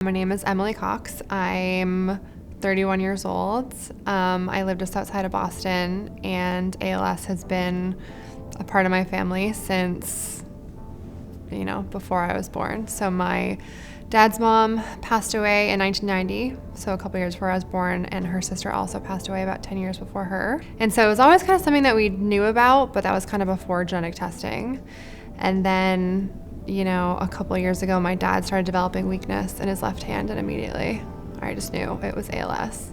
My name is Emily Cox. I'm 31 years old. I live just outside of Boston, and ALS has been a part of my family since, before I was born. So my dad's mom passed away in 1990, so a couple years before I was born, and her sister also passed away about 10 years before her. And so it was always kind of something that we knew about, but that was kind of before genetic testing. And then a couple of years ago, my dad started developing weakness in his left hand, and immediately I just knew it was ALS.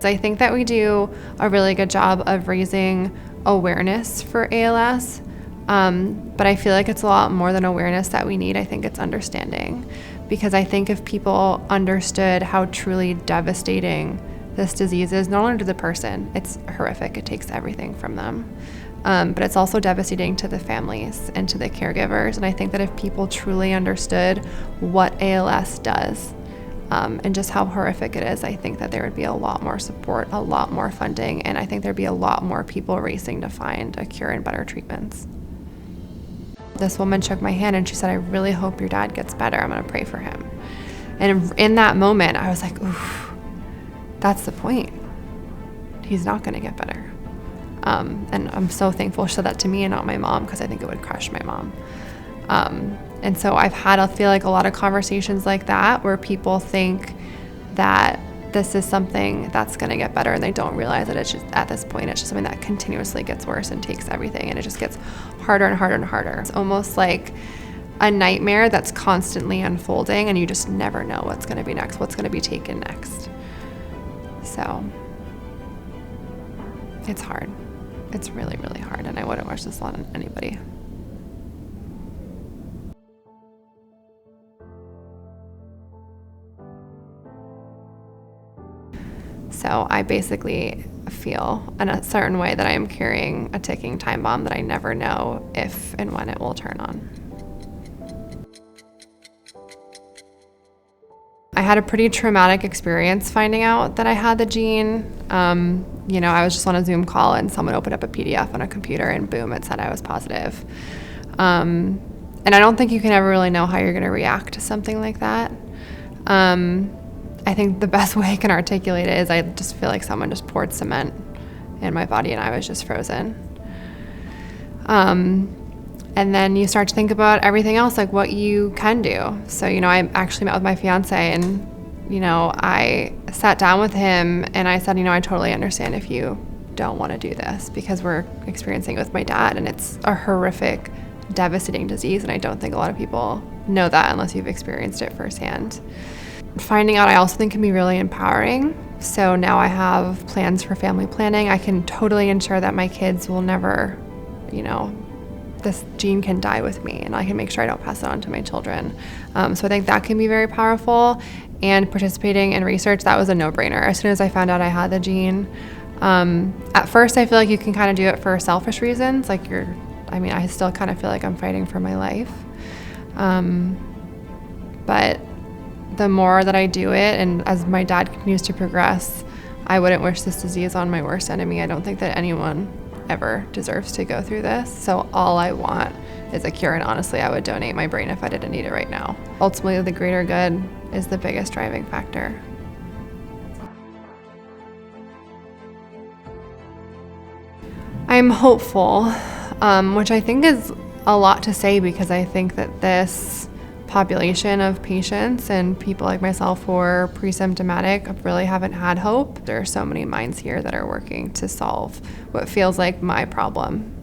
I think that we do a really good job of raising awareness for ALS, but I feel like it's a lot more than awareness that we need. I think it's understanding, because I think if people understood how truly devastating this disease is, not only to the person, it's horrific, it takes everything from them, but it's also devastating to the families and to the caregivers. And I think that if people truly understood what ALS does and just how horrific it is, I think that there would be a lot more support, a lot more funding, and I think there'd be a lot more people racing to find a cure and better treatments. This woman shook my hand and she said, "I really hope your dad gets better. I'm going to pray for him." And in that moment, I was like, oof. That's the point. He's not going to get better. And I'm so thankful she said that to me and not my mom, because I think it would crush my mom. And so I feel like a lot of conversations like that where people think that this is something that's going to get better, and they don't realize that it's just, at this point, it's just something that continuously gets worse and takes everything, and it just gets harder and harder and harder. It's almost like a nightmare that's constantly unfolding, and you just never know what's going to be next, what's going to be taken next. So it's hard. It's really, really hard, and I wouldn't wish this on anybody. So I basically feel in a certain way that I am carrying a ticking time bomb that I never know if and when it will turn on. I had a pretty traumatic experience finding out that I had the gene. I was just on a Zoom call and someone opened up a PDF on a computer and boom, it said I was positive. And I don't think you can ever really know how you're going to react to something like that. I think the best way I can articulate it is I just feel like someone just poured cement in my body and I was just frozen. And then you start to think about everything else, like what you can do. So, I actually met with my fiance and, I sat down with him and I said, I totally understand if you don't want to do this, because we're experiencing it with my dad and it's a horrific, devastating disease. And I don't think a lot of people know that unless you've experienced it firsthand. Finding out, I also think, can be really empowering. So now I have plans for family planning. I can totally ensure that my kids will never, this gene can die with me, and I can make sure I don't pass it on to my children. So I think that can be very powerful. And participating in research, that was a no-brainer. As soon as I found out I had the gene, at first I feel like you can kind of do it for selfish reasons. I still kind of feel like I'm fighting for my life. But the more that I do it, and as my dad continues to progress, I wouldn't wish this disease on my worst enemy. I don't think that anyone ever deserves to go through this. So all I want is a cure, and honestly, I would donate my brain if I didn't need it right now. Ultimately, the greater good is the biggest driving factor. I'm hopeful, which I think is a lot to say, because I think that this population of patients and people like myself who are pre-symptomatic really haven't had hope. There are so many minds here that are working to solve what feels like my problem.